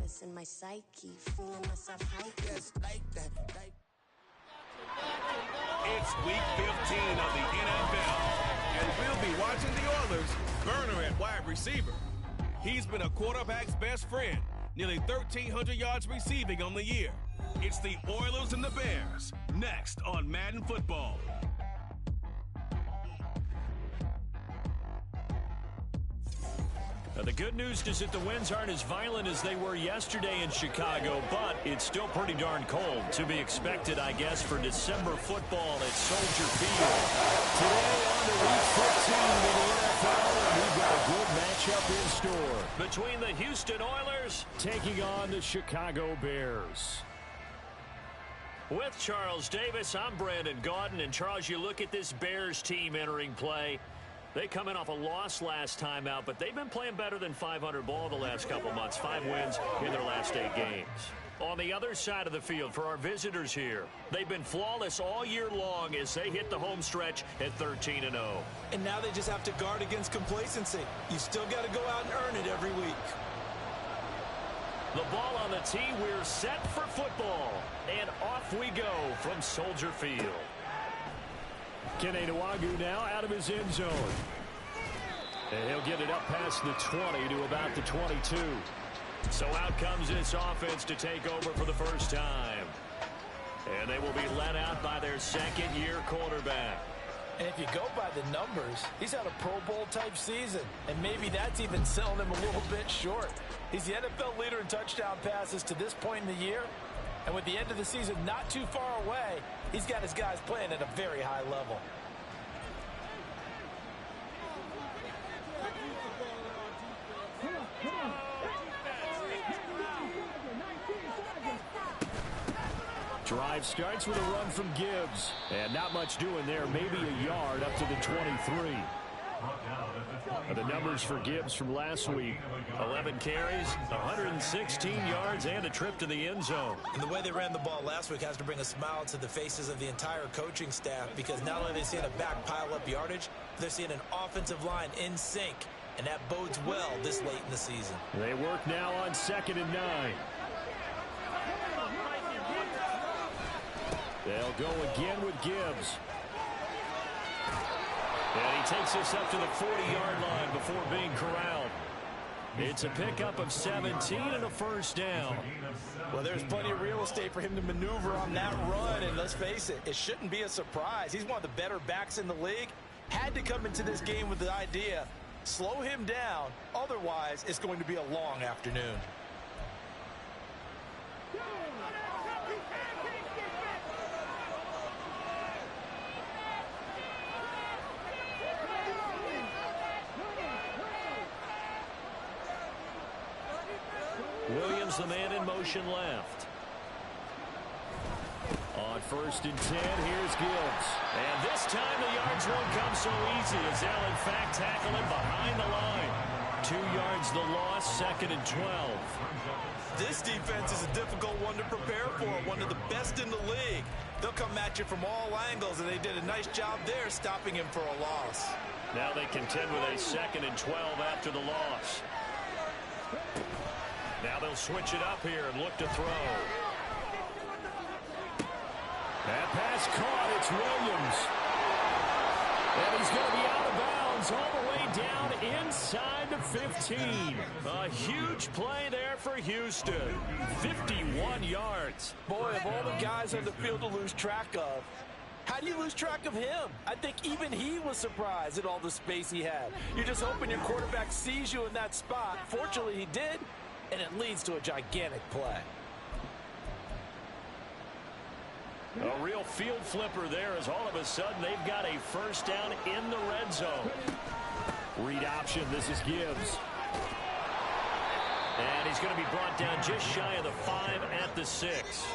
It's in my psyche, feeling myself hiking. Yes, like that, like. It's week 15 of the NFL, and we'll be watching the Oilers burner at wide receiver. He's been a quarterback's best friend, nearly 1,300 yards receiving on the year. It's the Oilers and the Bears, next on Madden Football. Now, the good news is that the winds aren't as violent as they were yesterday in Chicago, but it's still pretty darn cold. To be expected, I guess, for December football at Soldier Field. Today on to Week 15 in the NFL, and we've got a good matchup in store between the Houston Oilers taking on the Chicago Bears. With Charles Davis, I'm Brandon Gaudin. And, Charles, you look at this Bears team entering play. They come in off a loss last time out, but they've been playing better than 500 ball the last couple months. 5 wins in their last 8 games. On the other side of the field, for our visitors here, they've been flawless all year long as they hit the home stretch at 13-0. And now they just have to guard against complacency. You still got to go out and earn it every week. The ball on the tee, we're set for football. And off we go from Soldier Field. Kene Nwangwu now out of his end zone. And he'll get it up past the 20 to about the 22. So out comes this offense to take over for the first time. And they will be led out by their second-year quarterback. And if you go by the numbers, he's had a Pro Bowl-type season. And maybe that's even selling him a little bit short. He's the NFL leader in touchdown passes to this point in the year. And with the end of the season not too far away, he's got his guys playing at a very high level. Drive starts with a run from Gibbs. And not much doing there, maybe a yard up to the 23. The numbers for Gibbs from last week: 11 carries, 116 yards, and a trip to the end zone. And the way they ran the ball last week has to bring a smile to the faces of the entire coaching staff, because not only are they seeing a back pile up yardage, they're seeing an offensive line in sync, and that bodes well this late in the season. They work now on 2nd and 9. They'll go again with Gibbs. And he takes this up to the 40-yard line before being corralled. It's a pickup of 17 and a first down. Well, there's plenty of real estate for him to maneuver on that run, and let's face it, it shouldn't be a surprise. He's one of the better backs in the league. Had to come into this game with the idea, slow him down, otherwise it's going to be a long afternoon. Williams, the man in motion left. On 1st and 10, here's Gibbs. And this time the yards won't come so easy as they'll in fact tackle him behind the line. 2 yards the loss, 2nd and 12. This defense is a difficult one to prepare for, one of the best in the league. They'll come at you from all angles, and they did a nice job there stopping him for a loss. Now they contend with a 2nd and 12 after the loss. Now they'll switch it up here and look to throw. That pass caught. It's Williams. And he's going to be out of bounds all the way down inside the 15. A huge play there for Houston. 51 yards. Boy, of all the guys on the field to lose track of, how do you lose track of him? I think even he was surprised at all the space he had. You're just hoping your quarterback sees you in that spot. Fortunately, he did. And it leads to a gigantic play. A real field flipper there as all of a sudden they've got a first down in the red zone. Read option, this is Gibbs. And he's going to be brought down just shy of the 5 at the 6.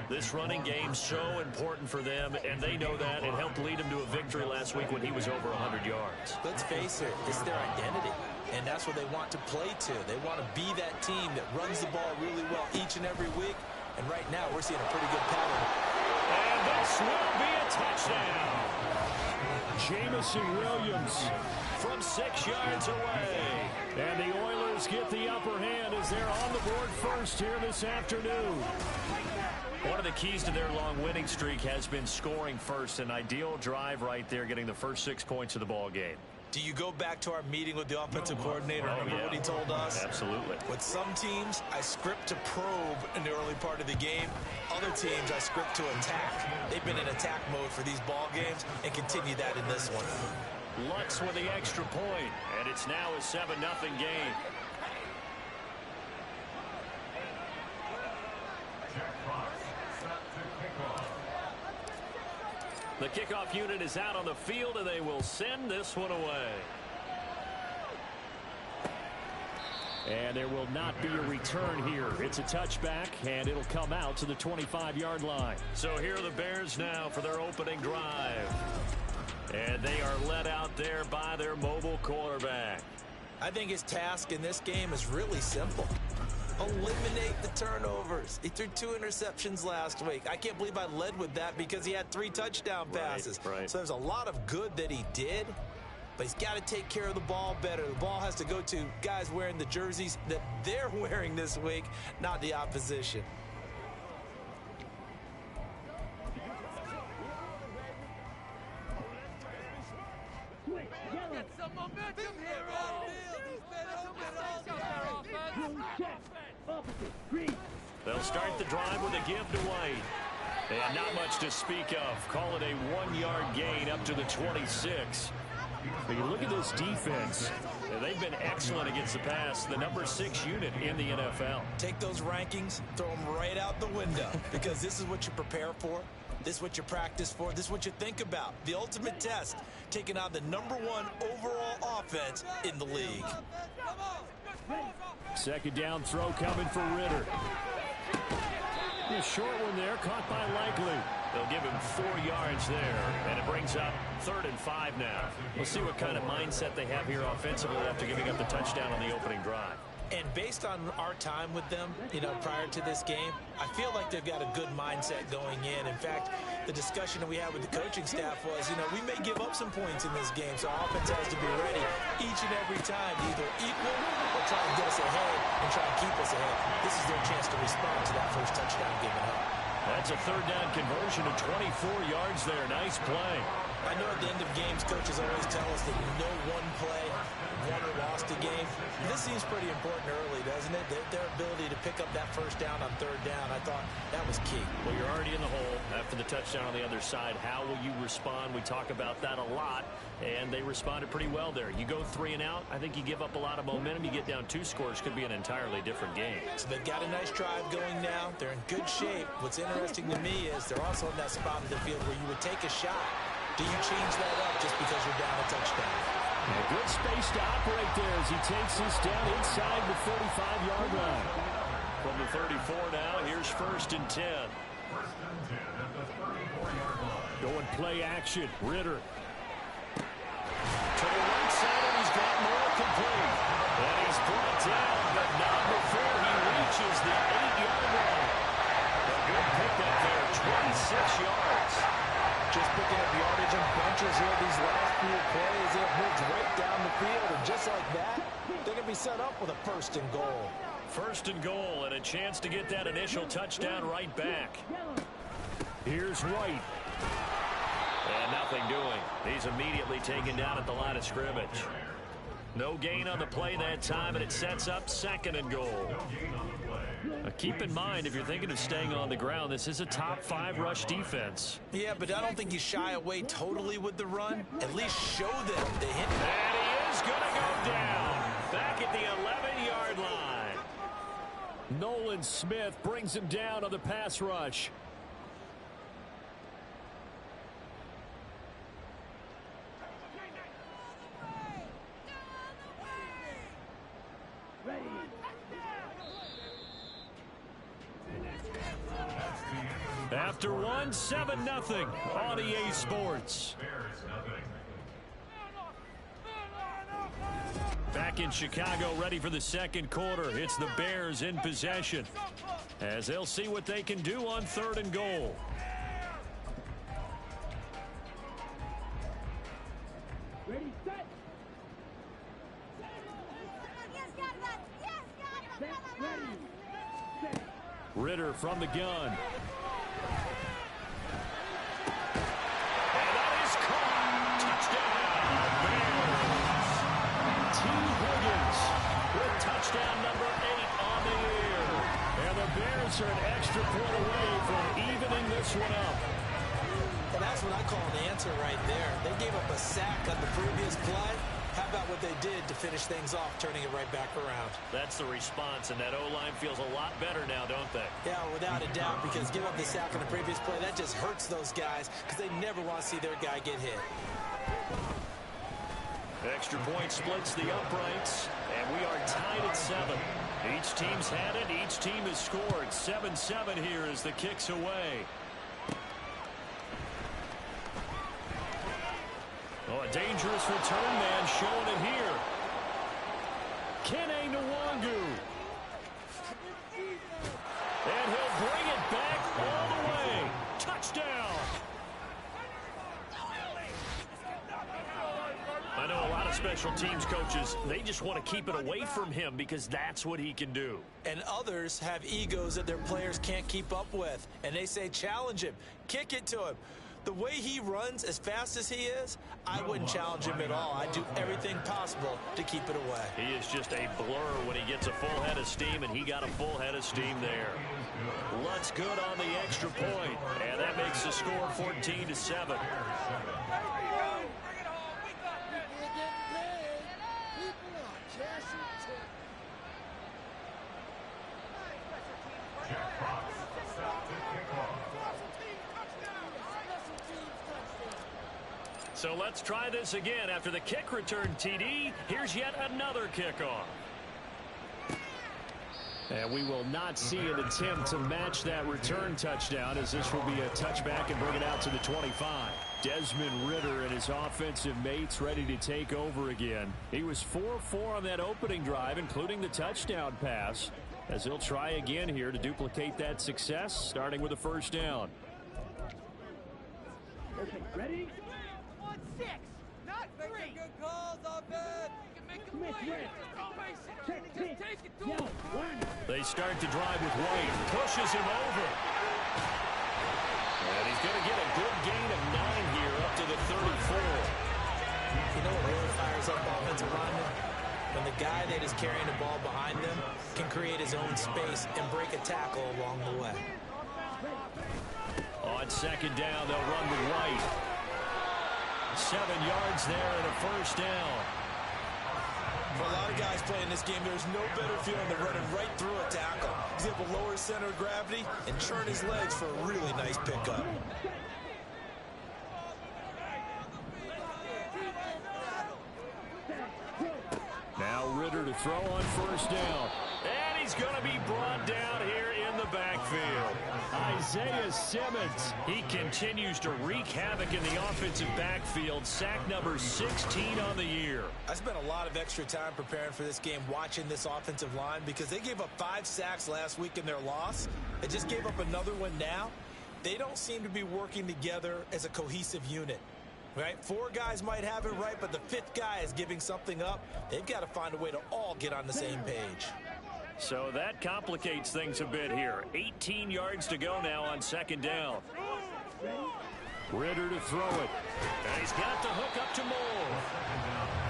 This running game's so important for them, and they know that. It helped lead them to a victory last week when he was over 100 yards. Let's face it, it's their identity. And that's what they want to play to. They want to be that team that runs the ball really well each and every week. And right now, we're seeing a pretty good pattern. And this will be a touchdown. Jamison Williams from 6 yards away. And the Oilers Eagles get the upper hand as they're on the board first here this afternoon. One of the keys to their long winning streak has been scoring first. An ideal drive right there, getting the first 6 points of the ball game. Do you go back to our meeting with the offensive coordinator? Remember what he told us? Absolutely. With some teams, I script to probe in the early part of the game. Other teams, I script to attack. They've been in attack mode for these ball games and continue that in this one. Lutz with the extra point, and it's now a 7-0 game. The kickoff unit is out on the field, and they will send this one away. And there will not be a return here. It's a touchback, and it'll come out to the 25-yard line. So here are the Bears now for their opening drive. And they are led out there by their mobile quarterback. I think his task in this game is really simple. Eliminate the turnovers. He threw 2 interceptions last week. I can't believe I led with that because he had 3 touchdown passes. Right. So there's a lot of good that he did, but he's got to take care of the ball better. The ball has to go to guys wearing the jerseys that they're wearing this week, not the opposition. Get some momentum here on field. He's been open all day. They'll start the drive with a give to White. And not much to speak of. Call it a 1-yard gain up to the 26. But you look at this defense. They've been excellent against the pass. The number 6 unit in the NFL. Take those rankings, throw them right out the window because this is what you prepare for. This is what you practice for. This is what you think about. The ultimate test, taking on the number 1 overall offense in the league. Second down throw coming for Ritter. A short one there, caught by Likely. They'll give him 4 yards there, and it brings up 3rd and 5 now. We'll see what kind of mindset they have here offensively after giving up the touchdown on the opening drive. And based on our time with them, prior to this game, I feel like they've got a good mindset going in. In fact, the discussion that we had with the coaching staff was, we may give up some points in this game, so our offense has to be ready each and every time to either equal or try and get us ahead and try and keep us ahead. This is their chance to respond to that first touchdown given up. That's a 3rd down conversion of 24 yards there. Nice play. I know at the end of games, coaches always tell us that no one play won or lost a game. This seems pretty important early, doesn't it? Their ability to pick up that first down on 3rd down, I thought that was key. Well, you're already in the hole after the touchdown on the other side. How will you respond? We talk about that a lot, and they responded pretty well there. You go 3 and out, I think you give up a lot of momentum. You get down 2 scores, could be an entirely different game. So they've got a nice drive going now. They're in good shape. What's interesting to me is they're also in that spot in the field where you would take a shot. Do you change that up just because you're down a touchdown? A good space to operate there as he takes this down inside the 45-yard line. From the 34 now, here's 1st and 10. Going play action. Ritter. To the right side, and he's got more complete. And he's brought down, but not before he reaches the 8-yard line. A good pickup there, 26 yards. Just picking up yardage and bunches here these last few plays. It moves right down the field, and just like that, they're going to be set up with a 1st and goal. 1st and goal, and a chance to get that initial touchdown right back. Here's White. And nothing doing. He's immediately taken down at the line of scrimmage. No gain on the play that time, and it sets up 2nd and goal. Keep in mind, if you're thinking of staying on the ground, this is a top 5 rush defense. Yeah, but I don't think you shy away totally with the run. At least show them the hit. And he is going to go down. Back at the 11-yard line. Nolan Smith brings him down on the pass rush. After 1, 7-0 on EA Sports. Back in Chicago, ready for the 2nd quarter. It's the Bears in possession, as they'll see what they can do on 3rd and goal. Ready, set. Ritter from the gun. And that is caught. Touchdown, Bears. T. Higgins with touchdown number 8 on the year. And the Bears are an extra point away from evening this one up. And that's what I call an answer right there. They gave up a sack on the previous play. How about what they did to finish things off, turning it right back around? That's the response, and that O-line feels a lot better now, don't they? Yeah, without a doubt, because give up the sack on the previous play, that just hurts those guys because they never want to see their guy get hit. Extra point splits the uprights, and we are tied at 7. Each team's had it. Each team has scored. 7-7 here as the kick's away. Oh, a dangerous return man showing it here. Kene Nwangu. And he'll bring it back all the way. Touchdown. I know a lot of special teams coaches, they just want to keep it away from him because that's what he can do. And others have egos that their players can't keep up with. And they say, challenge him. Kick it to him. The way he runs as fast as he is, I wouldn't challenge him at all. I'd do everything possible to keep it away. He is just a blur when he gets a full head of steam, and he got a full head of steam there. Lutz good on the extra point, and that makes the score 14-7. So let's try this again. After the kick return TD, here's yet another kickoff. And we will not see an attempt to match that return touchdown, as this will be a touchback and bring it out to the 25. Desmond Ritter and his offensive mates ready to take over again. He was 4-4 on that opening drive, including the touchdown pass, as he'll try again here to duplicate that success, starting with a first down. Okay, ready? 1-6, not 3. Good calls, offense. You can make a play. Just take it to him. They start to drive with White. Pushes him over. And he's going to get a good gain of 9 here up to the 34. You know what really fires up offensive linemen? When the guy that is carrying the ball behind them can create his own space and break a tackle along the way. On second down, they'll run with White. 7 yards there and a first down. For a lot of guys playing this game, there's no better feeling than running right through a tackle. He's able to lower his center of gravity and churn his legs for a really nice pickup. Now Ritter to throw on first down. And he's going to be brought down here in the backfield. Isaiah Simmons. He continues to wreak havoc in the offensive backfield. Sack number 16 on the year. I spent a lot of extra time preparing for this game watching this offensive line because they gave up 5 sacks last week in their loss. They just gave up another one now. They don't seem to be working together as a cohesive unit. Right? 4 guys might have it right, but the 5th guy is giving something up. They've got to find a way to all get on the same page. So that complicates things a bit here. 18 yards to go now on second down. Ritter to throw it. And he's got the hook up to Moore.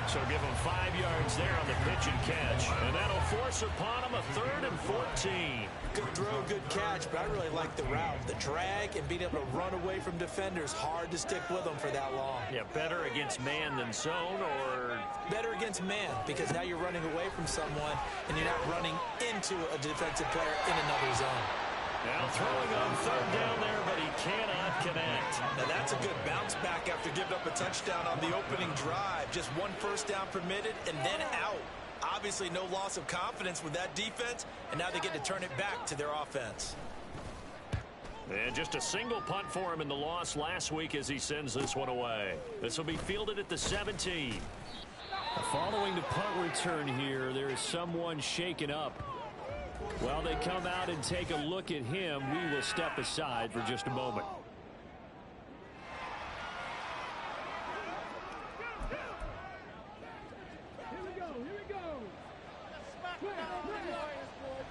So give him 5 yards there on the pitch and catch. And that'll force upon him a 3rd and 14. Good throw, good catch, but I really like the route. The drag and being able to run away from defenders, hard to stick with them for that long. Yeah, better against man than zone, or? Better against man, because now you're running away from someone and you're not running into a defensive player in another zone. Now throwing on 3rd down there, but he cannot connect. Now that's a good bounce back after giving up a touchdown on the opening drive. Just 1 first down permitted and then out. Obviously no loss of confidence with that defense, and now they get to turn it back to their offense. And just a single punt for him in the loss last week as he sends this one away. This will be fielded at the 17. Following the punt return here, there is someone shaken up. While they come out and take a look at him, we will step aside for just a moment.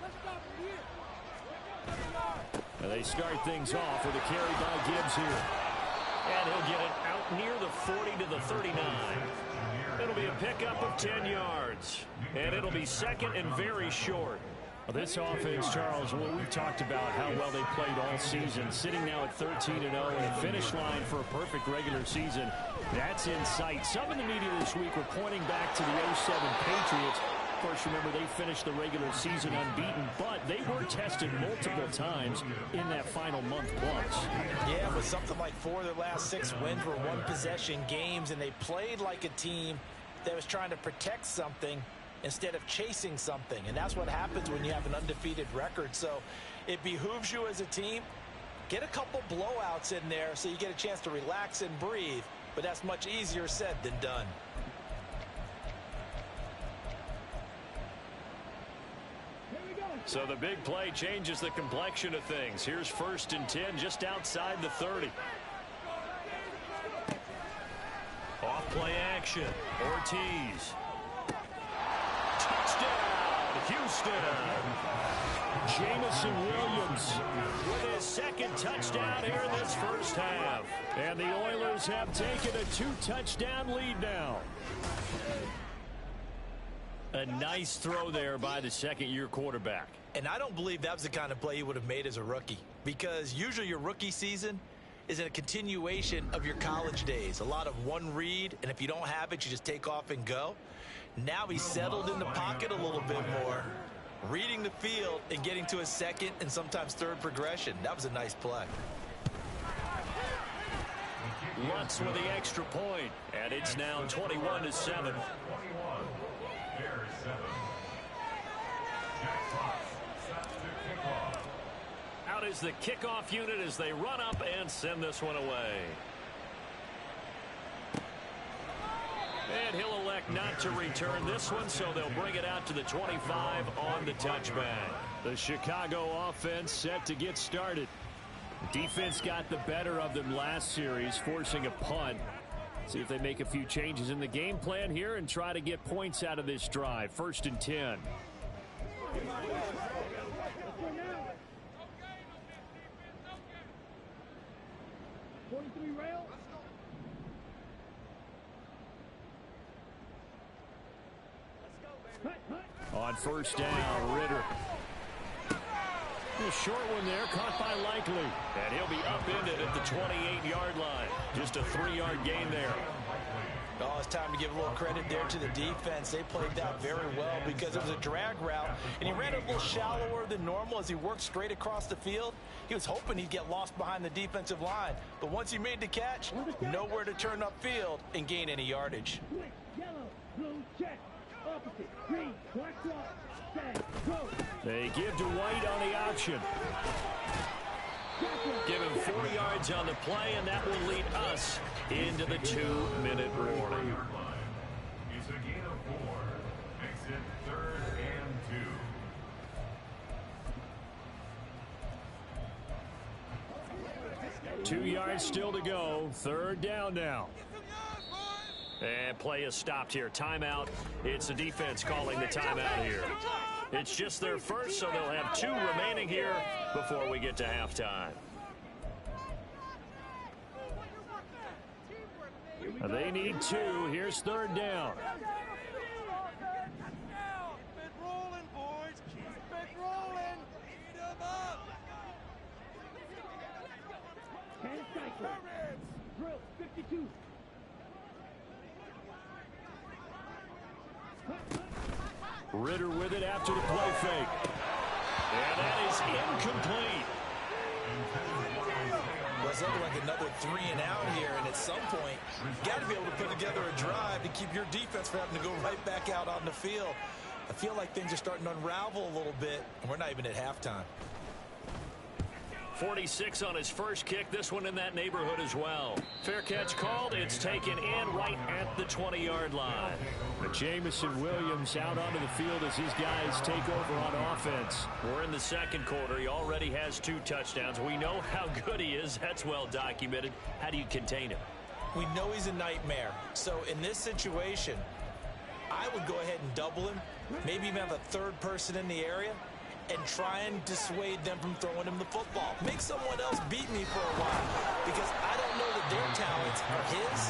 Let's stop from here. And they start things off with a carry by Gibbs here. And he'll get it out near the 40 to the 39. It'll be a pickup of 10 yards. And it'll be second and very short. Well, this offense, Charles, well, we've talked about how well they played all season. Sitting now at 13-0 and a finish line for a perfect regular season. That's in sight. Some in the media this week were pointing back to the 07 Patriots. Of course, remember, they finished the regular season unbeaten, but they were tested multiple times in that final month plus. Yeah, but something like 4 of their last 6 wins were one-possession games, and they played like a team that was trying to protect something instead of chasing something. And that's what happens when you have an undefeated record. So it behooves you as a team, get a couple blowouts in there so you get a chance to relax and breathe. But that's much easier said than done. So the big play changes the complexion of things. Here's 1st and 10 just outside the 30. Off play action. Ortiz. Touchdown, Houston. Jamison Williams with his second touchdown here in this first half. And the Oilers have taken a 2-touchdown lead now. A nice throw there by the second-year quarterback. And I don't believe that was the kind of play he would have made as a rookie, because usually your rookie season is a continuation of your college days. A lot of one read, and if you don't have it, you just take off and go. Now he's settled in the pocket a little bit more, reading the field and getting to a second and sometimes third progression. That was a nice play. Lutz with the extra point, and it's now 21-7. Out is the kickoff unit as they run up and send this one away. And he'll elect not to return this one, so they'll bring it out to the 25 on the touchback. The Chicago offense set to get started. Defense got the better of them last series, forcing a punt. See if they make a few changes in the game plan here and try to get points out of this drive. 1st and 10. On 1st down, Ritter. A short one there, caught by Likely. And he'll be upended at the 28-yard line. Just a 3-yard gain there. Oh, it's time to give a little credit there to the defense. They played that very well because it was a drag route, and he ran a little shallower than normal as he worked straight across the field. He was hoping he'd get lost behind the defensive line, but once he made the catch, nowhere to turn upfield and gain any yardage. Yellow, blue, check. Opposite, green, black, set, go. They give to White on the option. Give him 4 yards on the play, and that will lead us into the 2-minute warning. It's a gain of 4. Makes it 3rd and 2. 2 yards still to go. 3rd down now. And play is stopped here. Timeout. It's the defense calling the timeout here. It's just their first, so they'll have 2 remaining here before we get to halftime. They need 2. Here's 3rd down. Keep it rolling, boys. Keep it rolling. Eat 'em up. Drill 52. Ritter with it after the play fake. And that is incomplete. Well, it's looking like another 3 and out here, and at some point, you got to be able to put together a drive to keep your defense from having to go right back out on the field. I feel like things are starting to unravel a little bit, and we're not even at halftime. 46 on his first kick. This one in that neighborhood as well. Fair catch called. It's taken in right at the 20-yard line. But Jamison Williams out onto the field as his guys take over on offense. We're in the second quarter. He already has 2 touchdowns. We know how good he is. That's well documented. How do you contain him? We know he's a nightmare. So in this situation, I would go ahead and double him, maybe even have a 3rd person in the area, and try and dissuade them from throwing him the football. Make someone else beat me for a while, because I don't know that their talents are his,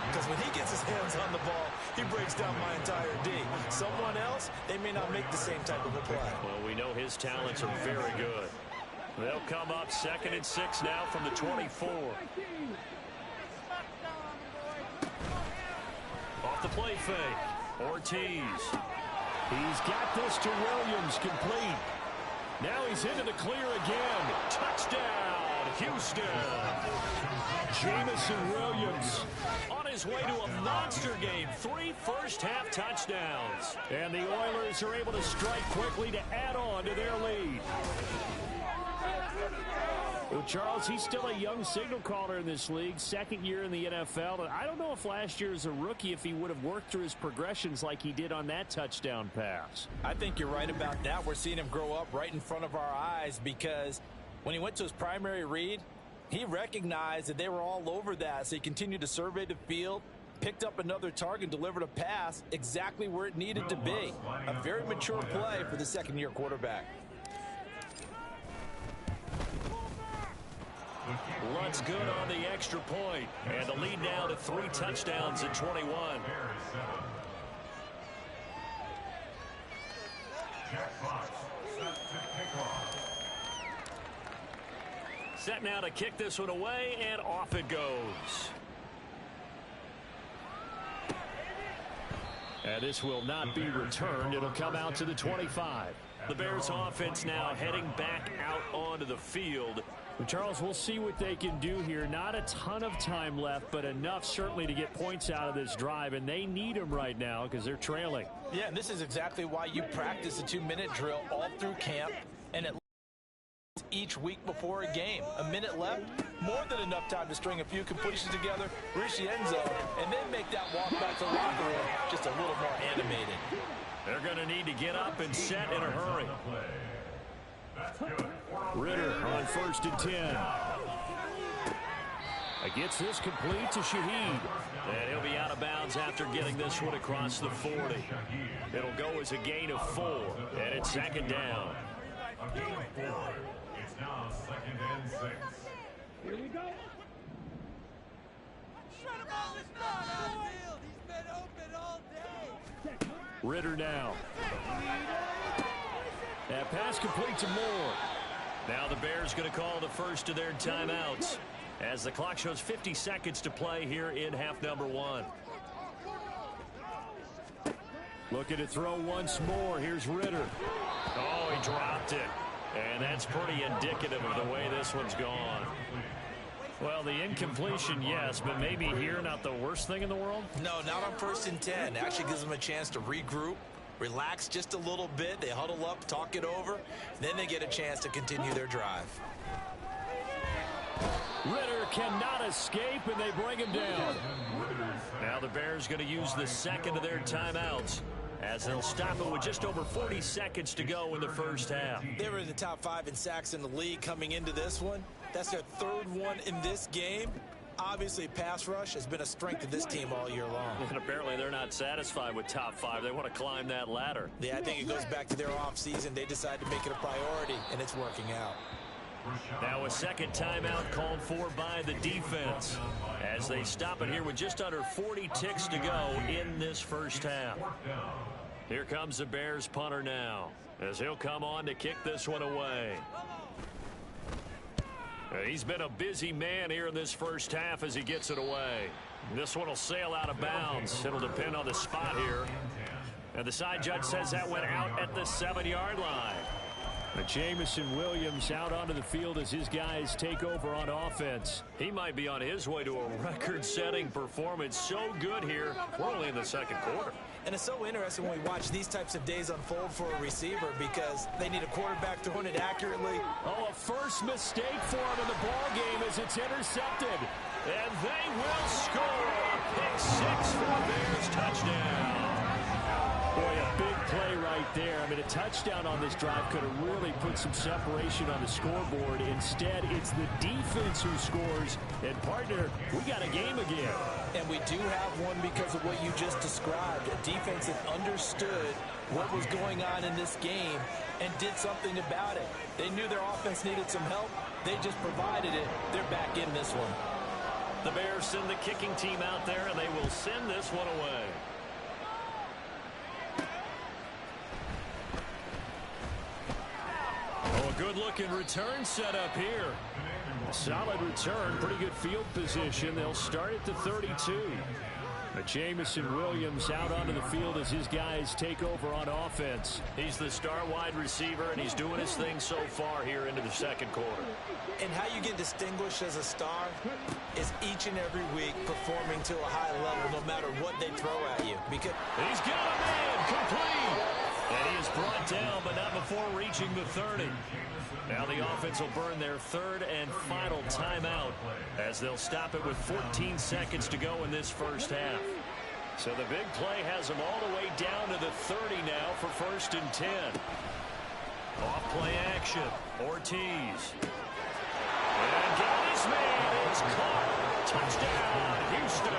because when he gets his hands on the ball, he breaks down my entire D. Someone else, they may not make the same type of a play. Well, we know his talents are very good. They'll come up 2nd and 6 now from the 24. Off the play fake, Ortiz. He's got this to Williams, complete. Now he's into the clear again. Touchdown, Houston. Jamison Williams on his way to a monster game. 3 first-half touchdowns. And the Oilers are able to strike quickly to add on to their lead. Well, Charles, he's still a young signal caller in this league, 2nd year in the NFL. And I don't know if last year as a rookie, if he would have worked through his progressions like he did on that touchdown pass. I think you're right about that. We're seeing him grow up right in front of our eyes, because when he went to his primary read, he recognized that they were all over that. So he continued to survey the field, picked up another target, delivered a pass exactly where it needed to be. A very mature play for the 2nd-year quarterback. Luntz good on the extra point. And the lead now to 3 touchdowns at 21. Set now to kick this one away, and off it goes. And this will not be returned. It'll come out to the 25. The Bears offense now heading back out onto the field. Well, Charles, we'll see what they can do here. Not a ton of time left, but enough certainly to get points out of this drive, and they need them right now because they're trailing. Yeah, and this is exactly why you practice a 2-minute drill all through camp and at each week before a game. A minute left, more than enough time to string a few completions together, reach the end zone, and then make that walk back to the locker room just a little more animated. They're going to need to get up and set in a hurry. Ritter on 1st and 10. Gets this complete to Shaheed. And he'll be out of bounds after getting this one across the 40. It'll go as a gain of 4, and it's 2nd down. A gain of 4. It's now 2nd and 6. Here we go. Shut him all this time, outfield. He's been open all day. Ritter now. That pass complete to Moore. Now the Bears going to call the first of their timeouts as the clock shows 50 seconds to play here in half number 1. Looking to throw once more. Here's Ritter. Oh, he dropped it. And that's pretty indicative of the way this one's gone. Well, the incompletion, yes, but maybe here not the worst thing in the world? No, not on 1st and 10. Actually gives them a chance to regroup, relax just a little bit. They huddle up, talk it over. Then they get a chance to continue their drive. Ritter cannot escape, and they bring him down. Now the Bears going to use the second of their timeouts as they'll stop it with just over 40 seconds to go in the first half. They were in the top 5 in sacks in the league coming into this one. That's their 3rd one in this game. Obviously, pass rush has been a strength of this team all year long. And apparently they're not satisfied with top 5. They want to climb that ladder. Yeah, I think it goes back to their offseason. They decided to make it a priority, and it's working out. Now a second timeout called for by the defense as they stop it here with just under 40 ticks to go in this first half. Here comes the Bears punter now as he'll come on to kick this one away. He's been a busy man here in this first half as he gets it away. This one will sail out of bounds. It'll depend on the spot here. And the side judge says that went out at the 7-yard line. Jamison Williams out onto the field as his guys take over on offense. He might be on his way to a record-setting performance. So good here. We're only in the second quarter. And it's so interesting when we watch these types of days unfold for a receiver because they need a quarterback throwing it accurately. Oh, a first mistake for him in the ball game as it's intercepted. And they will score a pick 6 for the Bears touchdown. Boy, a big play right there. I mean, a touchdown on this drive could have really put some separation on the scoreboard. Instead, it's the defense who scores. And, partner, we got a game again. And we do have one because of what you just described. A defense that understood what was going on in this game and did something about it. They knew their offense needed some help. They just provided it. They're back in this one. The Bears send the kicking team out there, and they will send this one away. Oh, a good-looking return set up here. Solid return, pretty good field position. They'll start at the 32. Jamison Williams out onto the field as his guys take over on offense. He's the star wide receiver, and he's doing his thing so far here into the second quarter. And how you get distinguished as a star is each and every week performing to a high level no matter what they throw at you. Because he's got a man complete. And he is brought down, but not before reaching the 30. Now the offense will burn their third and final timeout as they'll stop it with 14 seconds to go in this first half. So the big play has them all the way down to the 30 now for 1st and 10. Off play action. Ortiz. And got his man. It's caught. Touchdown, Houston.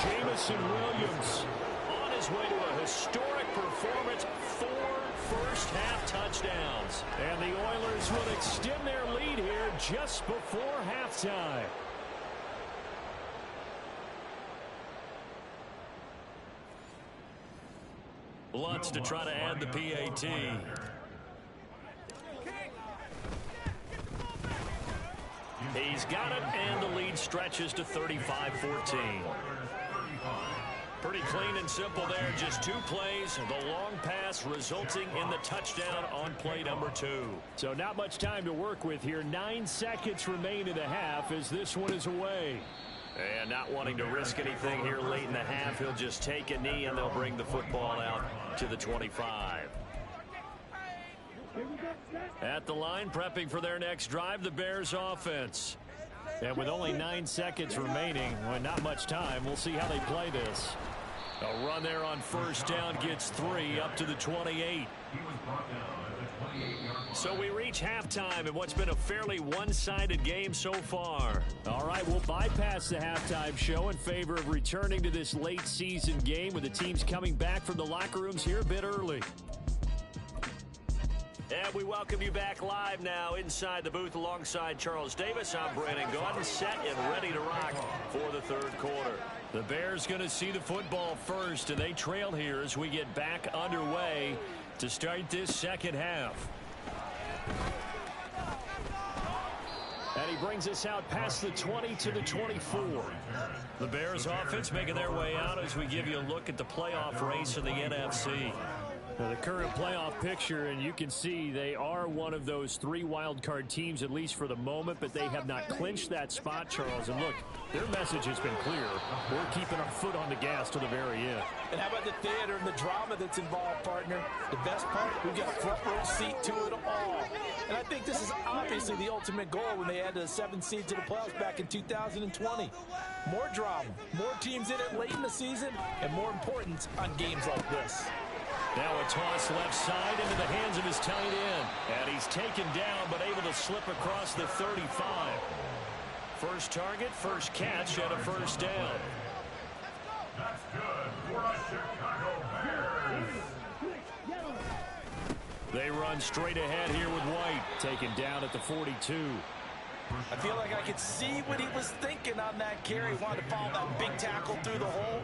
Jamison Williams on his way to a historic performance. 4 first-half touchdowns. And the Oilers will extend their lead here just before halftime. Lutz to try to add the PAT. He's got it, and the lead stretches to 35-14. Pretty clean and simple there. Just 2 plays. The long pass resulting in the touchdown on play number 2. So not much time to work with here. 9 seconds remain in the half as this one is away. And not wanting to risk anything here late in the half, he'll just take a knee, and they'll bring the football out to the 25. At the line, prepping for their next drive, the Bears offense. And with only 9 seconds remaining, well, not much time, we'll see how they play this. A run there on first down gets 3 up to the 28. So we reach halftime in what's been a fairly one-sided game so far. All right, we'll bypass the halftime show in favor of returning to this late season game with the teams coming back from the locker rooms here a bit early. And we welcome you back live now inside the booth alongside Charles Davis. I'm Brandon Gaudin, set and ready to rock for the third quarter. The Bears going to see the football first, and they trail here as we get back underway to start this second half. And he brings us out past the 20 to the 24. The Bears offense making their way out as we give you a look at the playoff race in the NFC. Now the current playoff picture, and you can see they are one of those 3 wild card teams, at least for the moment, but they have not clinched that spot, Charles. And look, their message has been clear. We're keeping our foot on the gas to the very end. And how about the theater and the drama that's involved, partner? The best part, we've got a front row seat to it all. And I think this is obviously the ultimate goal when they added a 7th seed to the playoffs back in 2020. More drama, more teams in it late in the season, and more importance on games like this. Now a toss left side into the hands of his tight end. And he's taken down, but able to slip across the 35. First target, first catch, and a first down. That's good for the Chicago Bears. They run straight ahead here with White, taken down at the 42. I feel like I could see what he was thinking on that carry. Wanted to follow that big tackle through the hole.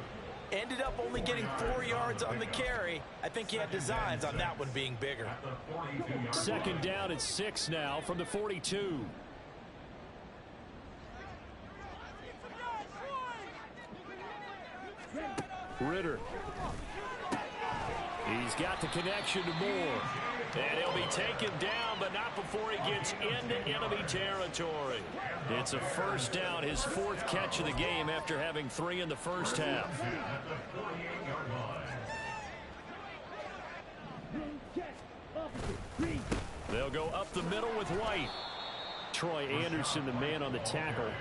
Ended up only getting 4 yards on the carry. I think he had designs on that one being bigger. Second down at 6 now from the 42. Ritter. He's got the connection to Moore. And he'll be taken down, but not before he gets into enemy territory. It's a first down, his 4th catch of the game after having 3 in the first half. They'll go up the middle with White. Troy Anderson, the man on the tackle.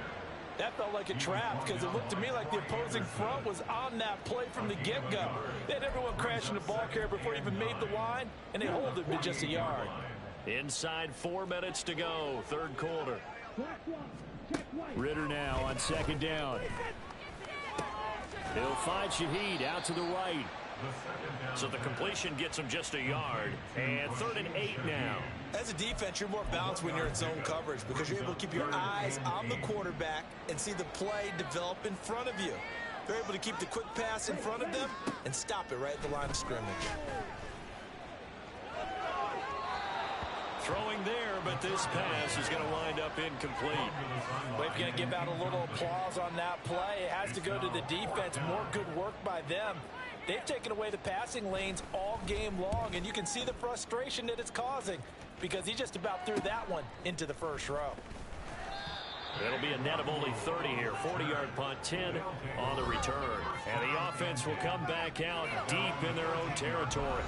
That felt like a trap because it looked to me like the opposing front was on that play from the get-go. They had everyone crashing the ball carrier before he even made the line, and they hold it to just a yard. Inside 4 minutes to go, third quarter. Ritter now on second down. He'll find Shaheed out to the right. So the completion gets him just a yard. And 3rd and 8 now. As a defense, you're more balanced when you're in zone coverage because you're able to keep your eyes on the quarterback and see the play develop in front of you. They're able to keep the quick pass in front of them and stop it right at the line of scrimmage. Throwing there, but this pass is going to wind up incomplete. We're going to give out a little applause on that play. It has to go to the defense. More good work by them. They've taken away the passing lanes all game long, and you can see the frustration that it's causing because he just about threw that one into the first row. It'll be a net of only 30 here. 40-yard punt, 10 on the return. And the offense will come back out deep in their own territory.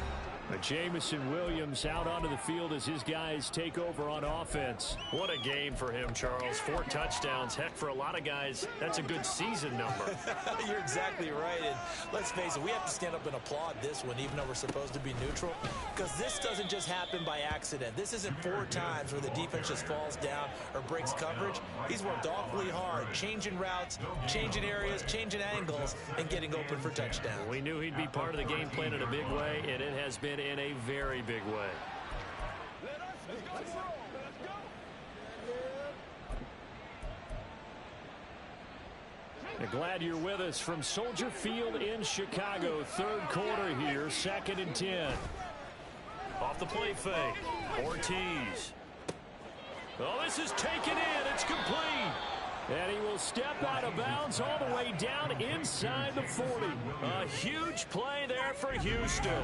Jamison Williams out onto the field as his guys take over on offense. What a game for him, Charles. 4 touchdowns. Heck, for a lot of guys, that's a good season number. You're exactly right. And let's face it, we have to stand up and applaud this one, even though we're supposed to be neutral, because this doesn't just happen by accident. This isn't 4 times where the defense just falls down or breaks coverage. He's worked awfully hard, changing routes, changing areas, changing angles, and getting open for touchdowns. We knew he'd be part of the game plan in a big way, and it has been in a very big way. Glad you're with us from Soldier Field in Chicago. 3rd quarter here, 2nd and 10. Off the play fake, Ortiz. Oh, this is taken in. It's complete. And he will step out of bounds all the way down inside the 40. A huge play there for Houston.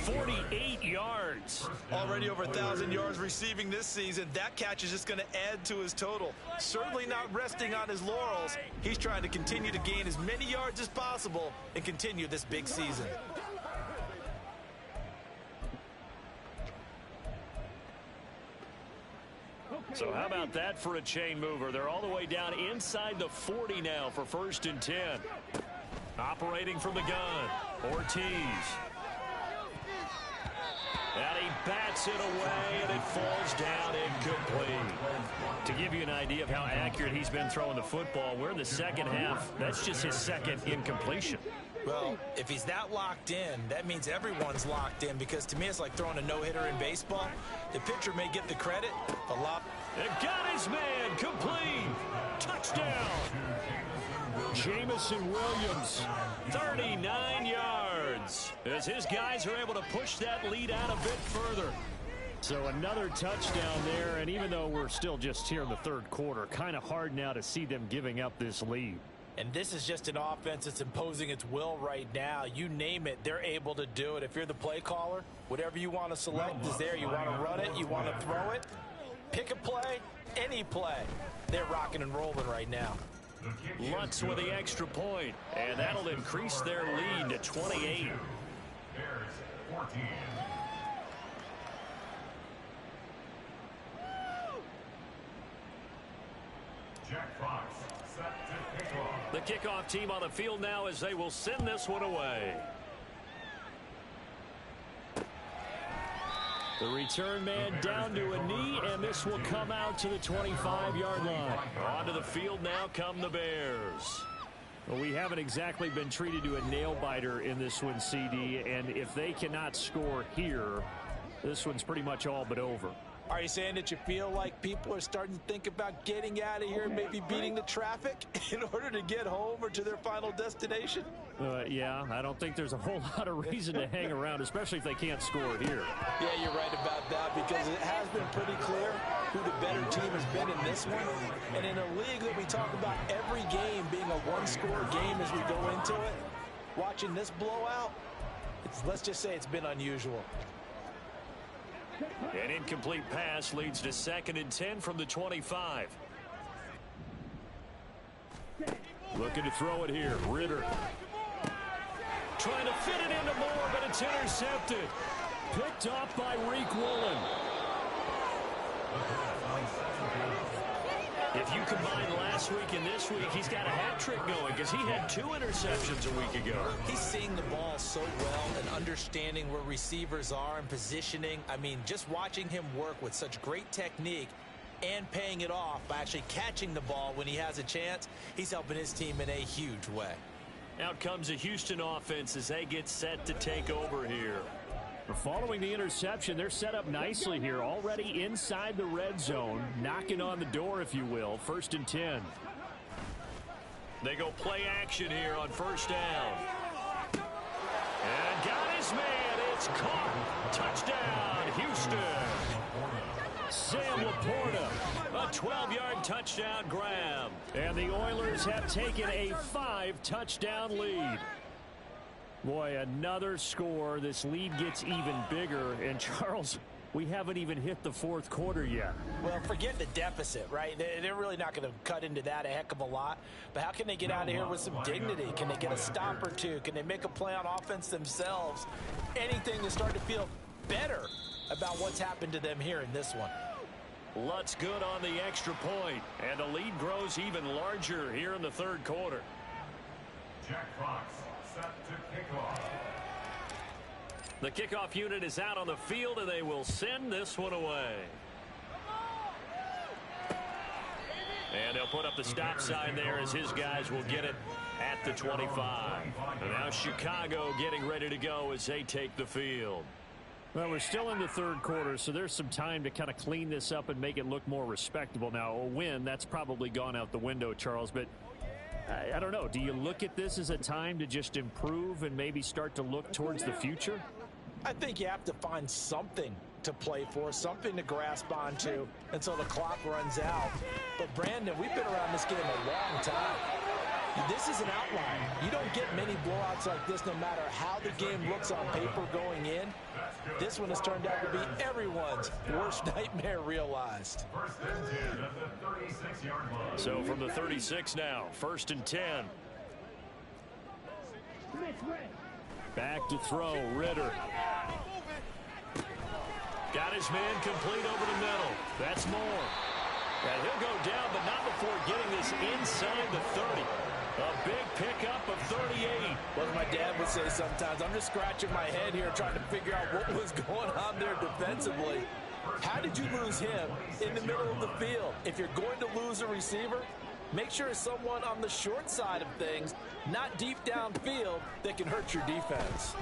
48 yards. Already over 1,000 yards receiving this season. That catch is just going to add to his total. Certainly not resting on his laurels. He's trying to continue to gain as many yards as possible and continue this big season. So how about that for a chain mover? They're all the way down inside the 40 now for 1st and 10. Operating from the gun, Ortiz. And he bats it away, and it falls down incomplete. To give you an idea of how accurate he's been throwing the football, we're in the 2nd half. That's just his 2nd incompletion. Well, if he's that locked in, that means everyone's locked in, because to me it's like throwing a no-hitter in baseball. The pitcher may get the credit, but and got his man, complete. Touchdown. Jamison Williams, 39 yards. As his guys are able to push that lead out a bit further. So another touchdown there, and even though we're still just here in the 3rd quarter, kind of hard now to see them giving up this lead. And this is just an offense that's imposing its will right now. You name it, they're able to do it. If you're the play caller, whatever you want to select is there. You want to run it, you want to throw it, pick a play, any play. They're rocking and rolling right now. Lutz with the extra point, and that'll increase their lead to 28. Bears 14. Jack Fox set to kick off. The kickoff team on the field now as they will send this one away. The return man down to a knee, and this will come out to the 25-yard line. Onto the field now come the Bears. Well, we haven't exactly been treated to a nail-biter in this one, CD, and if they cannot score here, this one's pretty much all but over. Are you saying that you feel like people are starting to think about getting out of here and maybe beating the traffic in order to get home or to their final destination? Yeah, I don't think there's a whole lot of reason to hang around, especially if they can't score here. Yeah, you're right about that, because it has been pretty clear who the better team has been in this one. And in a league that we talk about every game being a one-score game as we go into it, watching this blowout, let's just say it's been unusual. An incomplete pass leads to 2nd and 10 from the 25. Looking to throw it here. Ritter. Trying to fit it into Moore, but it's intercepted. Picked off by Reek Woolen. If you combine last week and this week, he's got a hat trick going because he had 2 interceptions a week ago. He's seeing the ball so well and understanding where receivers are and positioning. I mean, just watching him work with such great technique and paying it off by actually catching the ball when he has a chance, he's helping his team in a huge way. Out comes a Houston offense as they get set to take over here. Following the interception, they're set up nicely here, already inside the red zone, knocking on the door, if you will. 1st and 10. They go play action here on 1st down. And got his man. It's caught. Touchdown, Houston. Sam Laporta, a 12-yard touchdown grab. And the Oilers have taken a 5-touchdown lead. Boy, another score. This lead gets even bigger. And, Charles, we haven't even hit the 4th quarter yet. Well, forget the deficit, right? They're really not going to cut into that a heck of a lot. But how can they get out of here with some dignity? Can they get a stop or two? Can they make a play on offense themselves? Anything to start to feel better about what's happened to them here in this one. Lutz good on the extra point, and the lead grows even larger here in the 3rd quarter. Jack Fox set to kick off. The kickoff unit is out on the field, and they will send this one away. And they'll put up the stop sign there as his guys will get it at the 25. And now Chicago getting ready to go as they take the field. Well, we're still in the 3rd quarter, so there's some time to kind of clean this up and make it look more respectable. Now, a win, that's probably gone out the window, Charles, but I don't know. Do you look at this as a time to just improve and maybe start to look towards the future? I think you have to find something to play for, something to grasp onto until the clock runs out. But, Brandon, we've been around this game a long time. This is an outlier. You don't get many blowouts like this no matter how the game looks on paper going in. This one has turned out to be everyone's worst nightmare realized. 1st and 10 at the 36-yard line. So from the 36 now, 1st and 10. Back to throw, Ritter. Got his man complete over the middle. That's more. And he'll go down, but not before getting this inside the 30. A big pickup of 38. Well, as my dad would say sometimes, I'm just scratching my head here trying to figure out what was going on there defensively. How did you lose him in the middle of the field? If you're going to lose a receiver, make sure it's someone on the short side of things, not deep downfield, that can hurt your defense.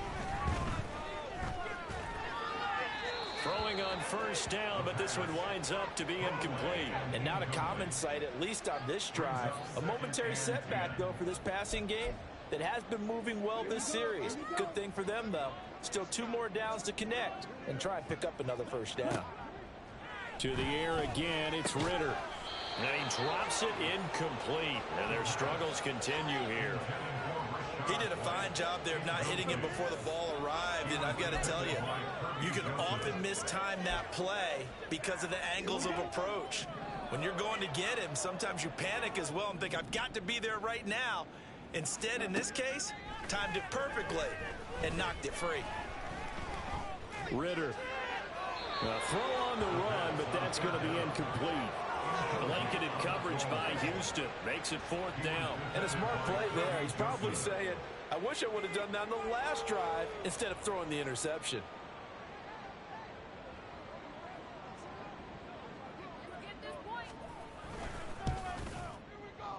Throwing on 1st down, but this one winds up to be incomplete. And not a common sight, at least on this drive. A momentary setback, though, for this passing game that has been moving well this series. Good thing for them, though. Still 2 more downs to connect and try and pick up another 1st down. To the air again, it's Ritter. And he drops it incomplete. And their struggles continue here. He did a fine job there of not hitting it before the ball arrived, and I've got to tell you, you can often mistime that play because of the angles of approach. When you're going to get him, sometimes you panic as well and think, I've got to be there right now. Instead, in this case, timed it perfectly and knocked it free. Ritter. Throw on the run, but that's going to be incomplete. Blanketed coverage by Houston. Makes it 4th down. And a smart play there. He's probably saying, I wish I would have done that on the last drive instead of throwing the interception.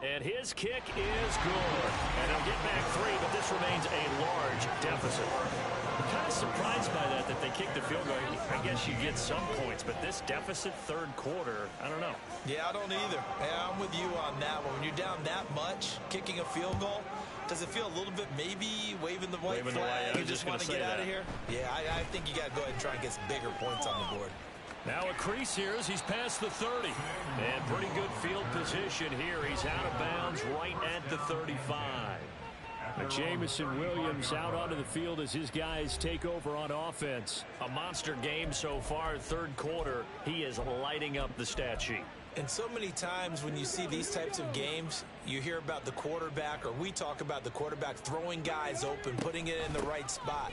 And his kick is good. And he'll get back 3, but this remains a large deficit. I'm kind of surprised by that they kicked the field goal. I guess you get some points, but this deficit 3rd quarter, I don't know. Yeah, I don't either. Yeah, I'm with you on that one. When you're down that much, kicking a field goal, does it feel a little bit maybe waving the white flag and just want to get out of here? Yeah, I think you got to go ahead and try and get some bigger points on the board. Now a crease here as he's past the 30. And pretty good field position here. He's out of bounds right at the 35. Jamison Williams out onto the field as his guys take over on offense. A monster game so far, 3rd quarter. He is lighting up the stat sheet. And so many times when you see these types of games, you hear about the quarterback, or we talk about the quarterback throwing guys open, putting it in the right spot.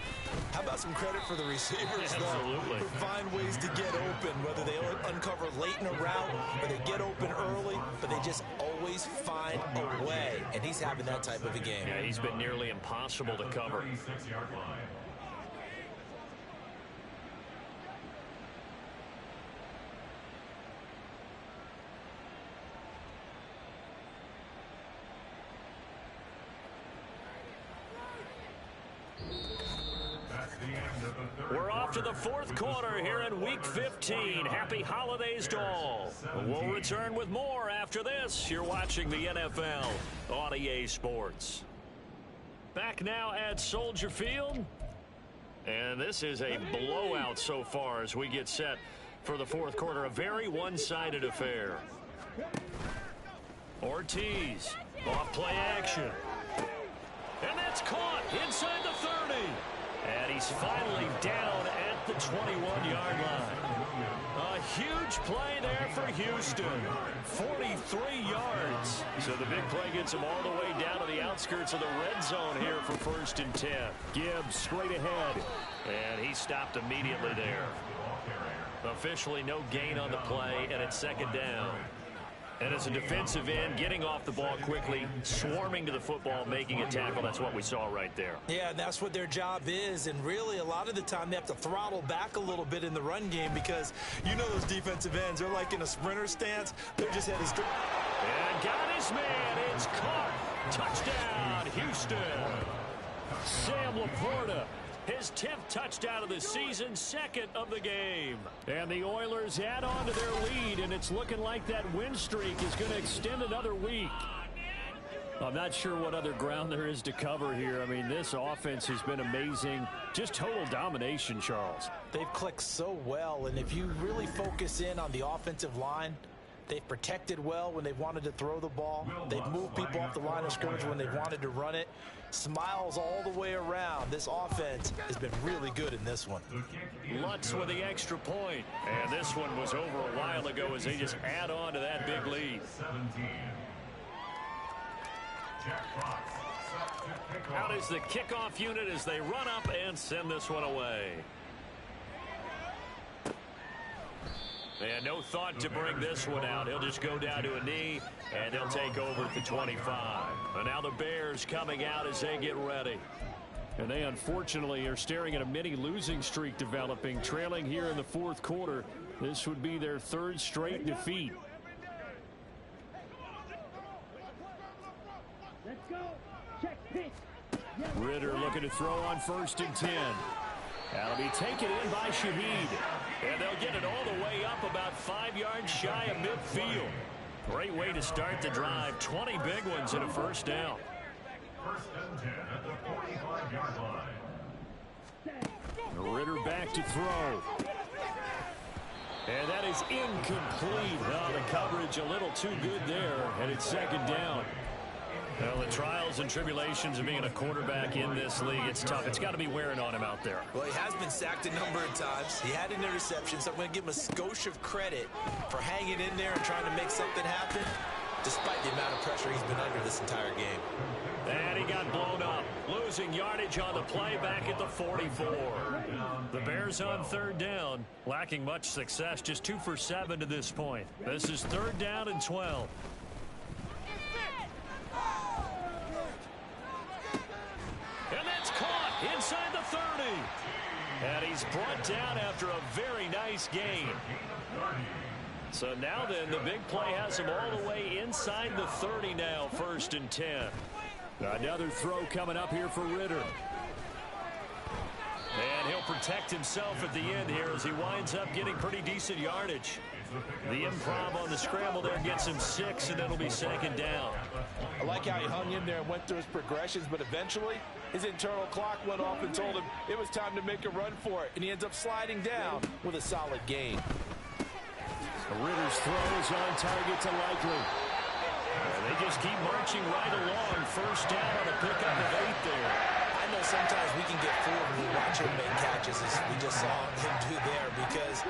How about some credit for the receivers, Absolutely. though, who find ways to get open, whether they uncover late in a route or they get open early, but they just always find a way. And he's having that type of a game. Yeah, he's been nearly impossible to cover. 36-yard line. after the fourth quarter here in Week 15. Happy holidays to all. We'll return with more after this. You're watching the NFL on EA Sports. Back now at Soldier Field. And this is a blowout so far as we get set for the fourth quarter. A very one-sided affair. Ortiz, off play action. And that's caught inside the 30. And he's finally down at the 21-yard line. A huge play there for Houston. 43 yards. So the big play gets him all the way down to the outskirts of the red zone here for 1st and 10. Gibbs straight ahead. And he stopped immediately there. Officially no gain on the play, and it's 2nd down. And as a defensive end, getting off the ball quickly, swarming to the football, making a tackle, that's what we saw right there. Yeah, and that's what their job is. And really, a lot of the time, they have to throttle back a little bit in the run game because you know those defensive ends, they're like in a sprinter stance. They're just headed straight. And got his man. It's caught. Touchdown, Houston. Sam Laporta. His 10th touchdown of the season, 2nd of the game. And the Oilers add on to their lead, and it's looking like that win streak is going to extend another week. I'm not sure what other ground there is to cover here. I mean, this offense has been amazing. Just total domination, Charles. They've clicked so well, and if you really focus in on the offensive line, they've protected well when they've wanted to throw the ball. They've moved people off the line of scrimmage when they've wanted to run it. Smiles all the way around. This offense has been really good in this one. Lutz with the extra point. And this one was over a while ago as they just add on to that big lead. Out is the kickoff unit as they run up and send this one away. And no thought to bring this one out. He'll just go down to a knee, and they'll take over at the 25. And now the Bears coming out as they get ready. And they unfortunately are staring at a mini losing streak developing, trailing here in the fourth quarter. This would be their 3rd straight defeat. Ritter looking to throw on 1st and 10. That'll be taken in by Shaheed. And they'll get it all the way up about 5 yards shy of midfield. Great way to start the drive. 20 big ones and a 1st down. 1st and 10 at the 45-yard line. Ritter back to throw. And that is incomplete. Oh, the coverage a little too good there. And it's 2nd down. Well, the trials and tribulations of being a quarterback in this league, it's tough. It's got to be wearing on him out there. Well, he has been sacked a number of times. He had an interception, so I'm going to give him a skosh of credit for hanging in there and trying to make something happen, despite the amount of pressure he's been under this entire game. And he got blown up, losing yardage on the play back at the 44. The Bears on 3rd down, lacking much success, just 2 for 7 to this point. This is 3rd down and 12. And that's caught inside the 30. And he's brought down after a very nice gain. So now then, the big play has him all the way inside the 30 now, 1st and 10. Another throw coming up here for Ritter. And he'll protect himself at the end here as he winds up getting pretty decent yardage. The improv on the scramble there gets him 6, and it'll be 2nd down. I like how he hung in there and went through his progressions, but eventually his internal clock went off and told him it was time to make a run for it, and he ends up sliding down with a solid gain. Ritter's throw is on target to Likely. They just keep marching right along. 1st down on a pickup of 8 there. I know sometimes we can get fooled when we watch him make catches, as we just saw him do there, because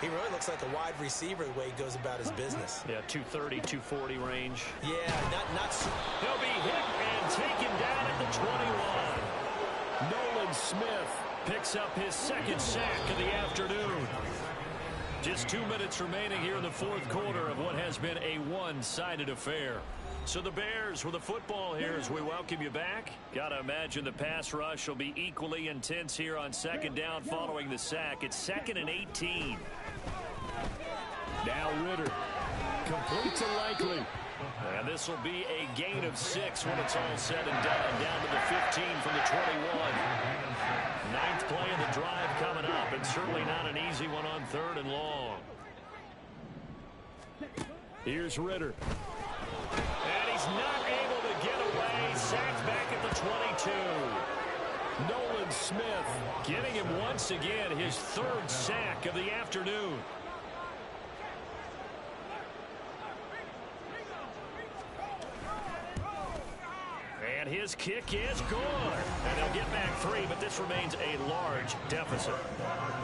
he really looks like a wide receiver the way he goes about his business. Yeah, 230, 240 range. Yeah, not He'll be hit and taken down at the 21. Nolan Smith picks up his 2nd sack of the afternoon. Just 2 minutes remaining here in the fourth quarter of what has been a one-sided affair. So the Bears with the football here as we welcome you back. Got to imagine the pass rush will be equally intense here on 2nd down following the sack. It's 2nd and 18. Now Ritter. Complete to Likely. And this will be a gain of 6 when it's all said and done. Down to the 15 from the 21. Ninth play of the drive coming up, and certainly not an easy one on 3rd and long. Here's Ritter. And he's not able to get away. Sacked back at the 22. Nolan Smith getting him once again, his 3rd sack of the afternoon. And his kick is good. And they'll get back 3, but this remains a large deficit.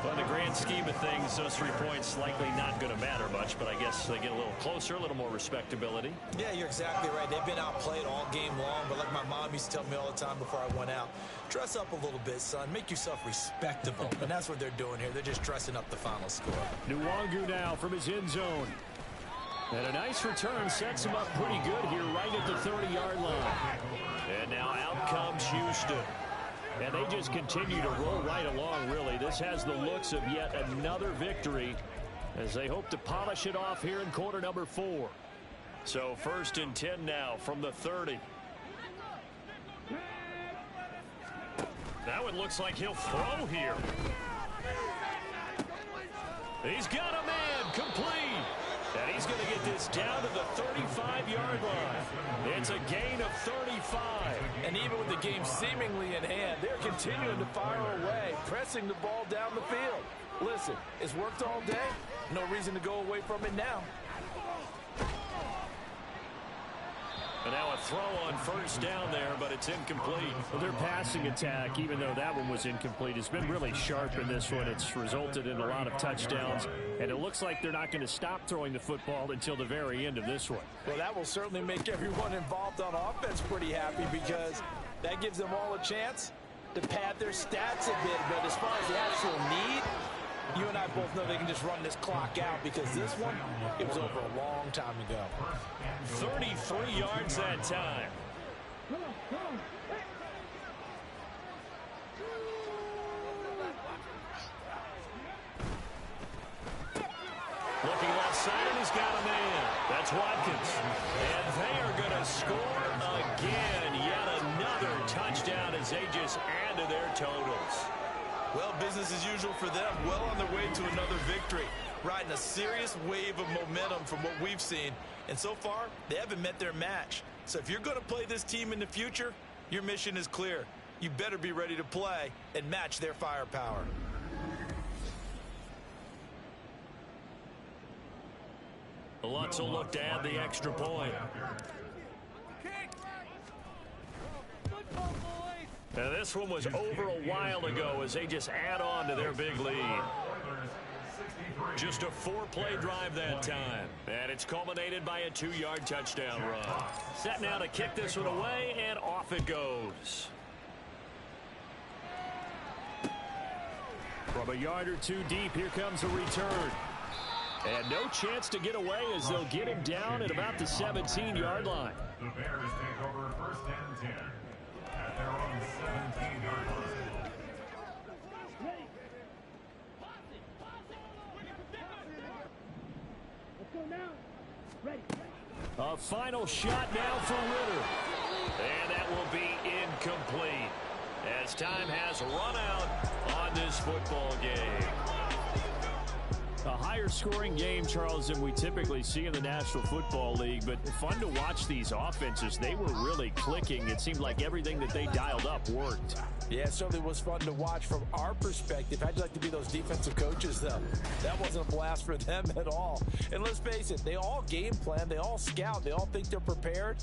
Well, in the grand scheme of things, those 3 points likely not going to matter much, but I guess they get a little closer, a little more respectability. Yeah, you're exactly right. They've been outplayed all game long, but like my mom used to tell me all the time before I went out, dress up a little bit, son. Make yourself respectable. And that's what they're doing here. They're just dressing up the final score. Nwangu now from his end zone. And a nice return sets him up pretty good here right at the 30-yard line. And now out comes Houston. And they just continue to roll right along, really. This has the looks of yet another victory as they hope to polish it off here in quarter number 4. So 1st and 10 now from the 30. That one looks like he'll throw here. He's got a man complete. And he's going to get this down to the 35-yard line. It's a gain of 35. And even with the game seemingly in hand, they're continuing to fire away, pressing the ball down the field. Listen, it's worked all day. No reason to go away from it now. And now a throw on 1st down there, but it's incomplete. Well, their passing attack, even though that one was incomplete, has been really sharp in this one. It's resulted in a lot of touchdowns, and it looks like they're not going to stop throwing the football until the very end of this one. Well, that will certainly make everyone involved on offense pretty happy because that gives them all a chance to pad their stats a bit. But as far as the actual need, you and I both know they can just run this clock out because this one, it was over a long time ago. 33 yards that time. Looking left side, and he's got a man. That's Watkins. And they are going to score again. Yet another touchdown as they just add to their totals. Well, business as usual for them. Well on their way to another victory. Riding a serious wave of momentum from what we've seen. And so far, they haven't met their match. So if you're going to play this team in the future, your mission is clear. You better be ready to play and match their firepower. Lutz will look to add the extra point. Now this one was over a while ago as they just add on to their big lead. Just a 4-play drive that time. And it's culminated by a 2-yard touchdown run. Set now to kick this one away, and off it goes. From a yard or 2 deep, here comes a return. And no chance to get away as they'll get him down at about the 17-yard line. The Bears take over 1st and 10 at their own 17-yard line. A final shot now for Ritter. And that will be incomplete as time has run out on this football game. A higher scoring game, Charles, than we typically see in the National Football League, but fun to watch these offenses. They were really clicking. It seemed like everything that they dialed up worked. Yeah, it certainly was fun to watch from our perspective. How'd you like to be those defensive coaches, though? That wasn't a blast for them at all. And let's face it, they all game plan, they all scout, they all think they're prepared.